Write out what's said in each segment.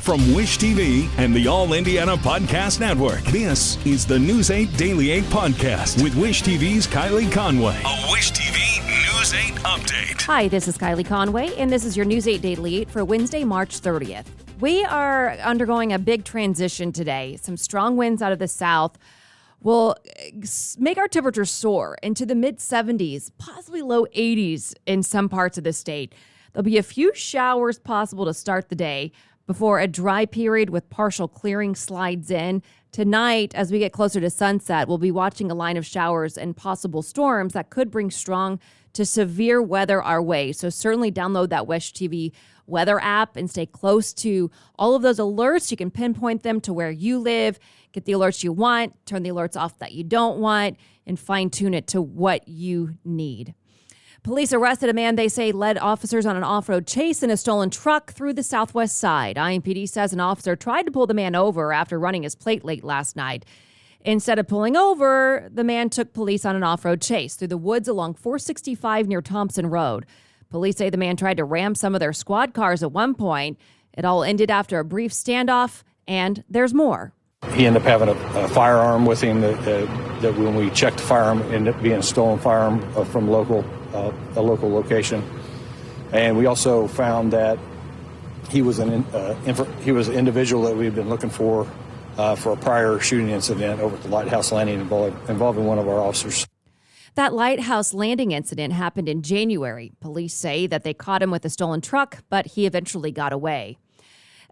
From Wish TV and the All Indiana Podcast Network, this is the News 8 Daily 8 Podcast with Wish TV's Kylie Conway. A Wish TV News 8 update. Hi, this is Kylie Conway, and this is your News 8 Daily 8 for Wednesday, March 30th. We are undergoing a big transition today. Some strong winds out of the south will make our temperatures soar into the mid-70s, possibly low 80s in some parts of the state. There'll be a few showers possible to start the day before a dry period with partial clearing slides in. Tonight, as we get closer to sunset, we'll be watching a line of showers and possible storms that could bring strong to severe weather our way. So certainly download that Wish TV weather app and stay close to all of those alerts. You can pinpoint them to where you live, get the alerts you want, turn the alerts off that you don't want, and fine-tune it to what you need. Police arrested a man they say led officers on an off-road chase in a stolen truck through the southwest side. IMPD says an officer tried to pull the man over after running his plate late last night. Instead of pulling over, the man took police on an off-road chase through the woods along 465 near Thompson Road. Police say the man tried to ram some of their squad cars at one point. It all ended after a brief standoff, and there's more. He ended up having a firearm with him that when we checked the firearm, ended up being a stolen firearm from a local location. And we also found that he was an individual that we've been looking for a prior shooting incident over at the Lighthouse Landing involving one of our officers. That Lighthouse Landing incident happened in January. Police say that they caught him with a stolen truck, but he eventually got away.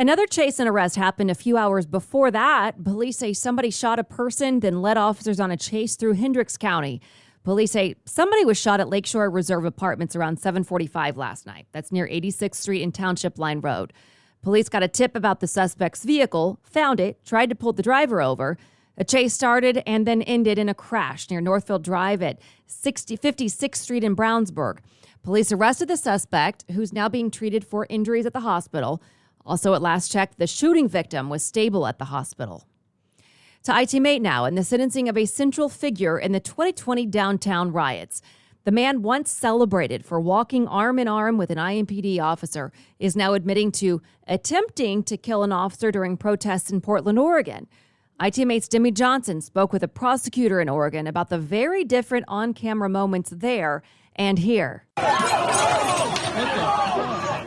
Another chase and arrest happened a few hours before that. Police say somebody shot a person, then led officers on a chase through Hendricks County. Police say somebody was shot at Lakeshore Reserve Apartments around 7:45 last night. That's near 86th Street and Township Line Road. Police got a tip about the suspect's vehicle, found it, tried to pull the driver over. A chase started and then ended in a crash near Northfield Drive at 56th Street in Brownsburg. Police arrested the suspect, who's now being treated for injuries at the hospital. Also, at last check, the shooting victim was stable at the hospital. To ITMate now, and the sentencing of a central figure in the 2020 downtown riots. The man once celebrated for walking arm in arm with an IMPD officer is now admitting to attempting to kill an officer during protests in Portland, Oregon. ITMate's Demi Johnson spoke with a prosecutor in Oregon about the very different on-camera moments there and here.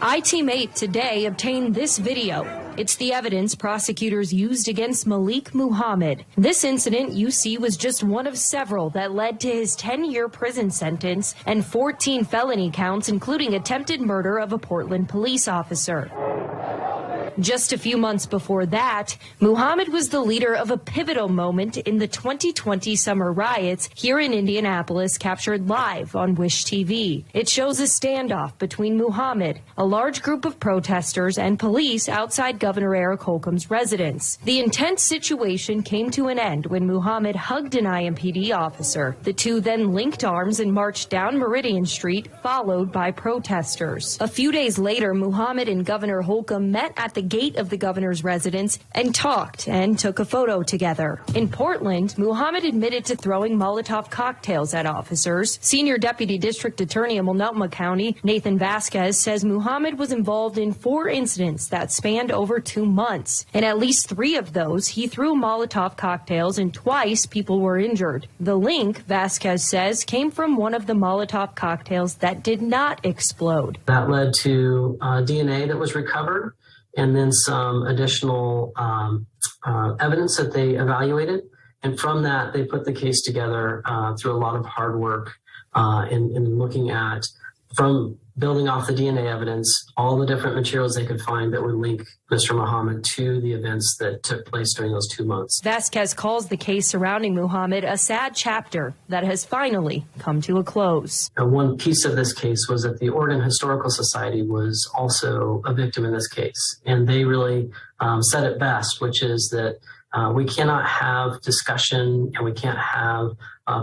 ITMate today obtained this video. It's the evidence prosecutors used against Malik Muhammad. This incident you see was just one of several that led to his 10-year prison sentence and 14 felony counts, including attempted murder of a Portland police officer. Just a few months before that, Muhammad was the leader of a pivotal moment in the 2020 summer riots here in Indianapolis, captured live on Wish TV. It shows a standoff between Muhammad, a large group of protesters, and police outside Governor Eric Holcomb's residence. The intense situation came to an end when Muhammad hugged an IMPD officer. The two then linked arms and marched down Meridian Street, followed by protesters. A few days later, Muhammad and Governor Holcomb met at the gate of the governor's residence and talked and took a photo together. In Portland, Muhammad admitted to throwing Molotov cocktails at officers. Senior Deputy District Attorney in Multnomah County, Nathan Vasquez, says Muhammad was involved in 4 incidents that spanned over 2 months. In at least 3 of those, he threw Molotov cocktails and twice people were injured. The link, Vasquez says, came from one of the Molotov cocktails that did not explode. That led to DNA that was recovered, and then some additional evidence that they evaluated. And from that, they put the case together through a lot of hard work in looking at, from building off the DNA evidence, all the different materials they could find that would link Mr. Muhammad to the events that took place during those 2 months. Vasquez calls the case surrounding Muhammad a sad chapter that has finally come to a close. And one piece of this case was that the Oregon Historical Society was also a victim in this case. And they really said it best, which is that we cannot have discussion and we can't have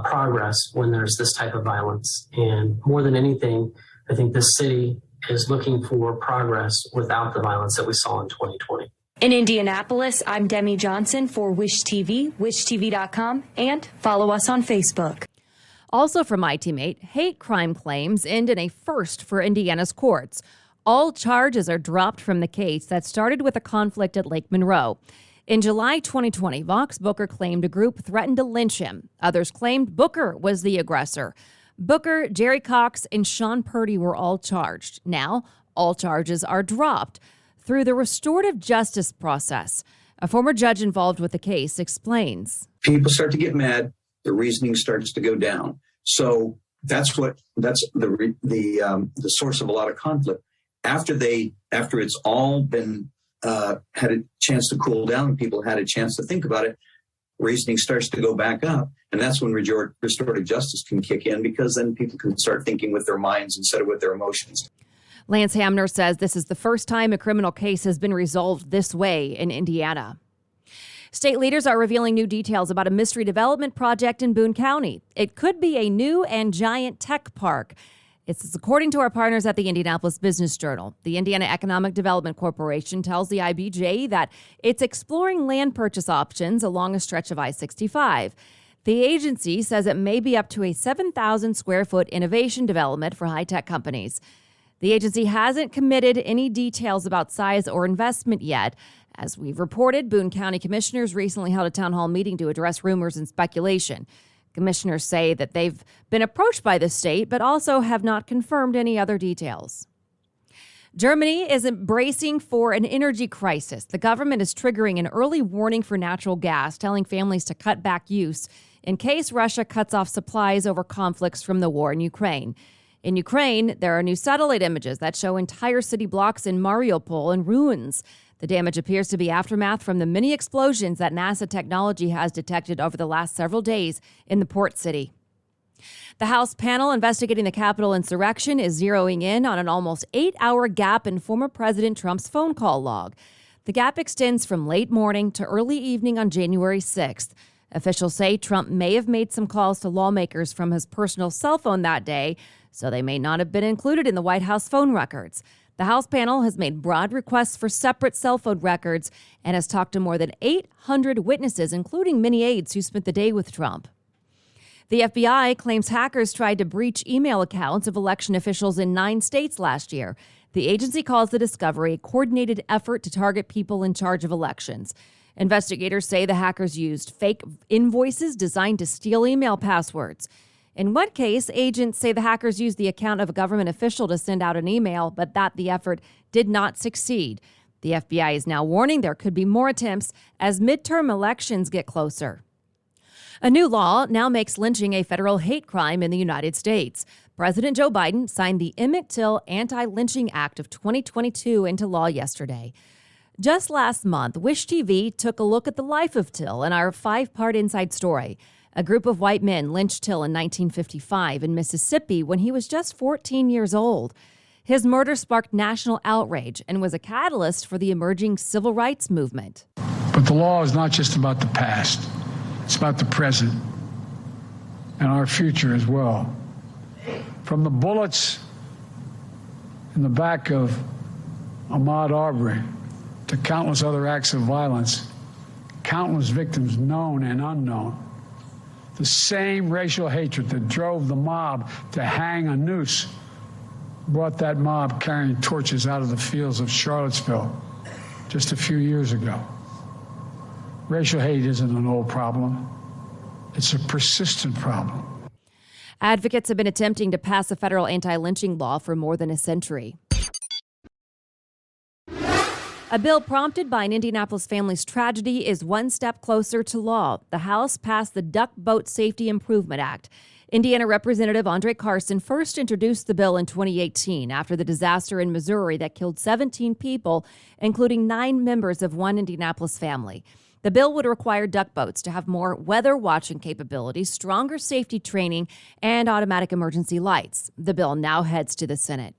progress when there's this type of violence. And more than anything, I think this city is looking for progress without the violence that we saw in 2020. In Indianapolis, I'm Demi Johnson for Wish TV, wishtv.com, and follow us on Facebook. Also from ITMate, hate crime claims end in a first for Indiana's courts. All charges are dropped from the case that started with a conflict at Lake Monroe. In July 2020, Vox Booker claimed a group threatened to lynch him. Others claimed Booker was the aggressor. Booker, Jerry Cox, and Sean Purdy were all charged. Now, all charges are dropped through the restorative justice process. A former judge involved with the case explains. People start to get mad. The reasoning starts to go down. So that's the source of a lot of conflict. After it's all been had a chance to cool down and people had a chance to think about it, reasoning starts to go back up. And that's when restorative justice can kick in, because then people can start thinking with their minds instead of with their emotions. Lance Hamner says this is the first time a criminal case has been resolved this way in Indiana. State leaders are revealing new details about a mystery development project in Boone County. It could be a new and giant tech park. It's according to our partners at the Indianapolis Business Journal. The Indiana Economic Development Corporation tells the IBJ that it's exploring land purchase options along a stretch of I-65. The agency says it may be up to a 7,000 square foot innovation development for high-tech companies. The agency hasn't committed any details about size or investment yet. As we've reported, Boone County commissioners recently held a town hall meeting to address rumors and speculation. Commissioners say that they've been approached by the state, but also have not confirmed any other details. Germany is bracing for an energy crisis. The government is triggering an early warning for natural gas, telling families to cut back use in case Russia cuts off supplies over conflicts from the war in Ukraine. In Ukraine, there are new satellite images that show entire city blocks in Mariupol in ruins. The damage appears to be aftermath from the many explosions that NASA technology has detected over the last several days in the port city. The House panel investigating the Capitol insurrection is zeroing in on an almost 8-hour gap in former President Trump's phone call log. The gap extends from late morning to early evening on January 6th. Officials say Trump may have made some calls to lawmakers from his personal cell phone that day, so they may not have been included in the White House phone records. The House panel has made broad requests for separate cell phone records and has talked to more than 800 witnesses, including many aides who spent the day with Trump. The FBI claims hackers tried to breach email accounts of election officials in 9 states last year. The agency calls the discovery a coordinated effort to target people in charge of elections. Investigators say the hackers used fake invoices designed to steal email passwords. In one case, agents say the hackers used the account of a government official to send out an email, but that the effort did not succeed. The FBI is now warning there could be more attempts as midterm elections get closer. A new law now makes lynching a federal hate crime in the United States. President Joe Biden signed the Emmett Till Anti-Lynching Act of 2022 into law yesterday. Just last month, Wish TV took a look at the life of Till in our 5-part inside story. A group of white men lynched Till in 1955 in Mississippi when he was just 14 years old. His murder sparked national outrage and was a catalyst for the emerging civil rights movement. But the law is not just about the past. It's about the present and our future as well. From the bullets in the back of Ahmaud Arbery to countless other acts of violence, countless victims known and unknown. The same racial hatred that drove the mob to hang a noose brought that mob carrying torches out of the fields of Charlottesville just a few years ago. Racial hate isn't an old problem. It's a persistent problem. Advocates have been attempting to pass a federal anti-lynching law for more than a century. A bill prompted by an Indianapolis family's tragedy is one step closer to law. The House passed the Duck Boat Safety Improvement Act. Indiana Representative Andre Carson first introduced the bill in 2018 after the disaster in Missouri that killed 17 people, including 9 members of one Indianapolis family. The bill would require duck boats to have more weather watching capabilities, stronger safety training, and automatic emergency lights. The bill now heads to the Senate.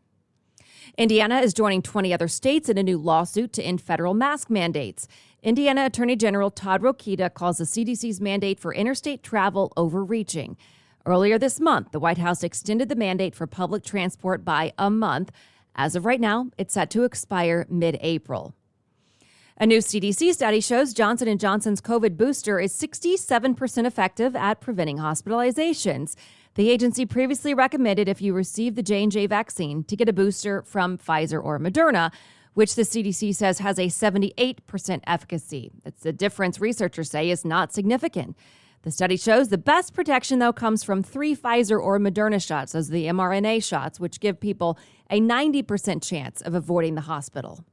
Indiana is joining 20 other states in a new lawsuit to end federal mask mandates. Indiana Attorney General Todd Rokita calls the CDC's mandate for interstate travel overreaching. Earlier this month, the White House extended the mandate for public transport by a month. As of right now, it's set to expire mid-April. A new CDC study shows Johnson & Johnson's COVID booster is 67% effective at preventing hospitalizations. The agency previously recommended if you receive the J&J vaccine to get a booster from Pfizer or Moderna, which the CDC says has a 78% efficacy. It's a difference researchers say is not significant. The study shows the best protection, though, comes from 3 Pfizer or Moderna shots, those are the mRNA shots, which give people a 90% chance of avoiding the hospital.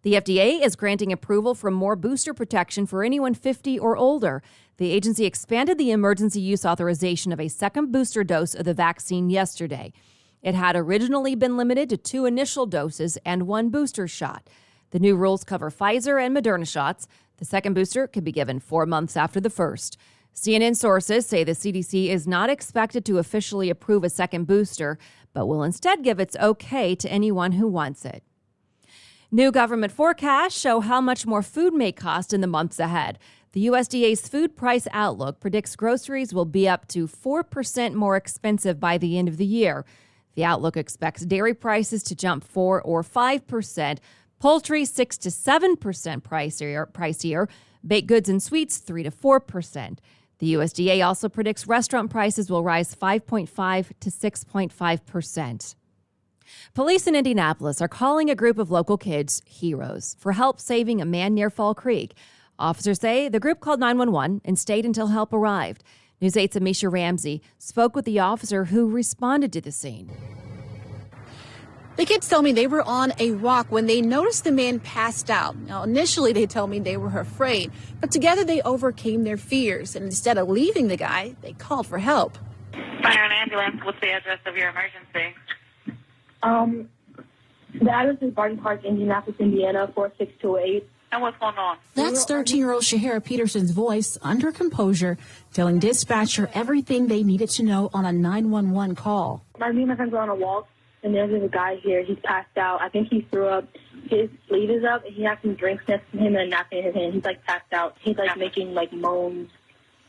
The FDA is granting approval for more booster protection for anyone 50 or older. The agency expanded the emergency use authorization of a second booster dose of the vaccine yesterday. It had originally been limited to 2 initial doses and 1 booster shot. The new rules cover Pfizer and Moderna shots. The second booster could be given 4 months after the first. CNN sources say the CDC is not expected to officially approve a second booster, but will instead give its okay to anyone who wants it. New government forecasts show how much more food may cost in the months ahead. The USDA's food price outlook predicts groceries will be up to 4% more expensive by the end of the year. The outlook expects dairy prices to jump 4 or 5%, poultry 6 to 7% pricier, baked goods and sweets 3 to 4%. The USDA also predicts restaurant prices will rise 5.5 to 6.5%. Police in Indianapolis are calling a group of local kids heroes for help saving a man near Fall Creek. Officers say the group called 911 and stayed until help arrived. News 8's Amisha Ramsey spoke with the officer who responded to the scene. The kids tell me they were on a walk when they noticed the man passed out. Now, initially, they told me they were afraid, but together they overcame their fears. And instead of leaving the guy, they called for help. Fire an ambulance. What's the address of your emergency? The address is Barton Park, Indianapolis, Indiana, 46228. And what's going on? That's 13-year-old Shahara Peterson's voice, under composure, telling dispatcher everything they needed to know on a 911 call. Me and my friends were on a walk, and there's a guy here. He's passed out. I think he threw up. His sleeve is up, and he has some drinks next to him and a napkin in his hand. He's, passed out. He's, making, moans.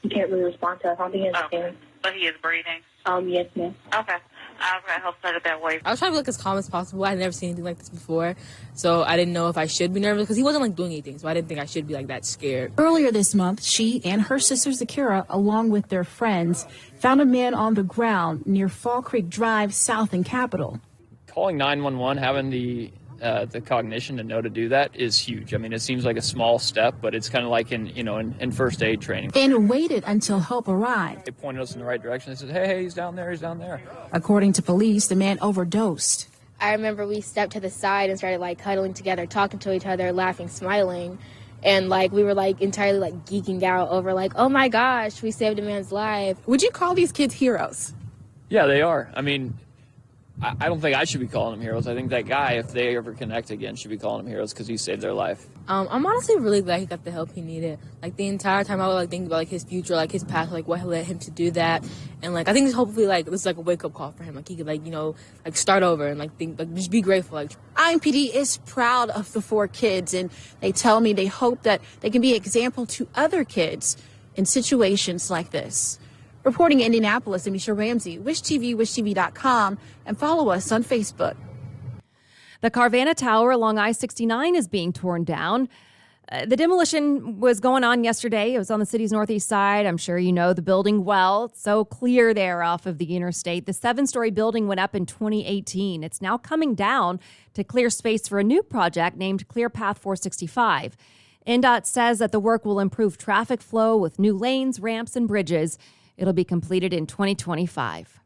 He can't really respond to us. I don't think he understands. But he is breathing? Yes, ma'am. Okay. I'll help set it that way. I was trying to look as calm as possible. I had never seen anything like this before, so I didn't know if I should be nervous because he wasn't doing anything, so I didn't think I should be that scared. Earlier this month, she and her sister Zakira, along with their friends, found a man on the ground near Fall Creek Drive, south in Capitol. Calling 911, having the cognition to know to do that is huge. I mean, it seems like a small step, but it's kind of like in first aid training. And waited until help arrived. They pointed us in the right direction. They said, hey, he's down there, he's down there. According to police, the man overdosed. I remember we stepped to the side and started cuddling together, talking to each other, laughing, smiling. And we were entirely geeking out over oh my gosh, we saved a man's life. Would you call these kids heroes? Yeah, they are. I mean, I don't think I should be calling them heroes. I think that guy, if they ever connect again, should be calling them heroes because he saved their life. I'm honestly really glad he got the help he needed. The entire time I would think about his future, his past, what led him to do that. And I think hopefully this is a wake up call for him. He could start over and think just be grateful. IMPD is proud of the 4 kids, and they tell me they hope that they can be an example to other kids in situations like this. Reporting in Indianapolis, Amisha Ramsey, Wish TV, wishtv.com, and follow us on Facebook. The Carvana Tower along I-69 is being torn down. The demolition was going on yesterday. It was on the city's northeast side. I'm sure you know the building well. It's so clear there off of the interstate. The 7-story building went up in 2018. It's now coming down to clear space for a new project named Clear Path 465. NDOT says that the work will improve traffic flow with new lanes, ramps, and bridges. It'll be completed in 2025.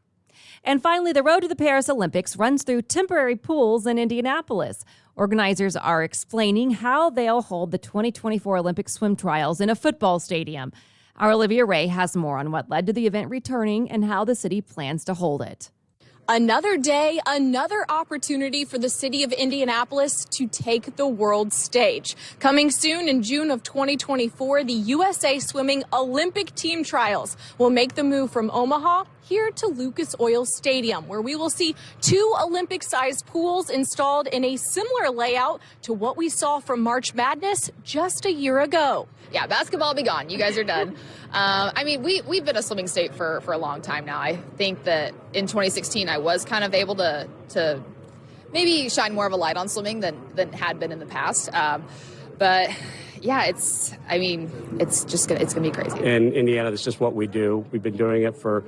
And finally, the road to the Paris Olympics runs through temporary pools in Indianapolis. Organizers are explaining how they'll hold the 2024 Olympic swim trials in a football stadium. Our Olivia Ray has more on what led to the event returning and how the city plans to hold it. Another day, another opportunity for the city of Indianapolis to take the world stage. Coming soon in June of 2024, the USA Swimming Olympic Team Trials will make the move from Omaha here to Lucas Oil Stadium, where we will see 2 Olympic-sized pools installed in a similar layout to what we saw from March Madness just a year ago. Yeah, basketball be gone. You guys are done. We've been a swimming state for a long time now. I think that in 2016 I was kind of able to maybe shine more of a light on swimming than had been in the past. But yeah, it's gonna be crazy. In Indiana, that's just what we do. We've been doing it for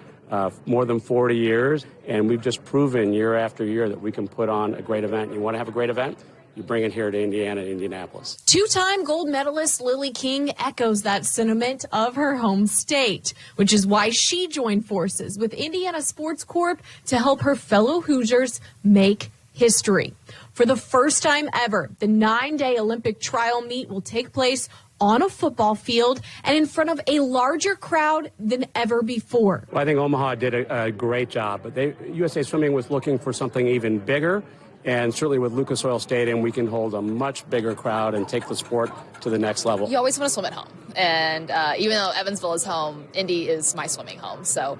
more than 40 years, and we've just proven year after year that we can put on a great event. You want to have a great event? You bring it here to Indiana, Indianapolis. Two-time gold medalist Lily King echoes that sentiment of her home state, which is why she joined forces with Indiana Sports Corp to help her fellow Hoosiers make history. For the first time ever, the 9-day Olympic trial meet will take place on a football field and in front of a larger crowd than ever before. Well, I think Omaha did a great job, but USA Swimming was looking for something even bigger. And certainly with Lucas Oil Stadium, we can hold a much bigger crowd and take the sport to the next level. You always want to swim at home. And even though Evansville is home, Indy is my swimming home. So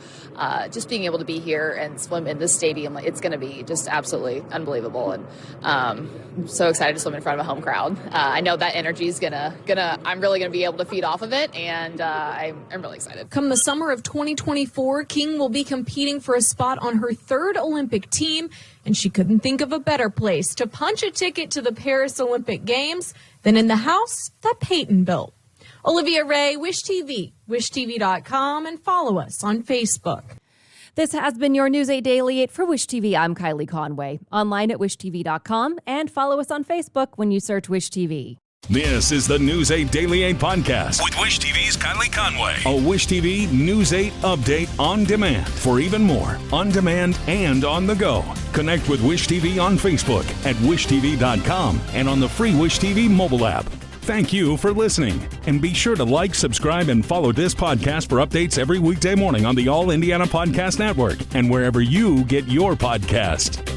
just being able to be here and swim in this stadium, it's going to be just absolutely unbelievable. And I'm so excited to swim in front of a home crowd. I know that energy is I'm really going to be able to feed off of it. And I'm really excited. Come the summer of 2024, King will be competing for a spot on her third Olympic team. And she couldn't think of a better place to punch a ticket to the Paris Olympic Games than in the house that Peyton built. Olivia Ray, Wish TV, wishtv.com, and follow us on Facebook. This has been your News 8 Daily 8 for Wish TV. I'm Kylie Conway. Online at wishtv.com and follow us on Facebook when you search Wish TV. This is the News 8 Daily 8 podcast with Wish TV's Kylie Conway. A Wish TV News 8 update on demand. For even more, on demand and on the go. Connect with Wish TV on Facebook at wishtv.com and on the free Wish TV mobile app. Thank you for listening. And be sure to like, subscribe, and follow this podcast for updates every weekday morning on the All Indiana Podcast Network and wherever you get your podcast.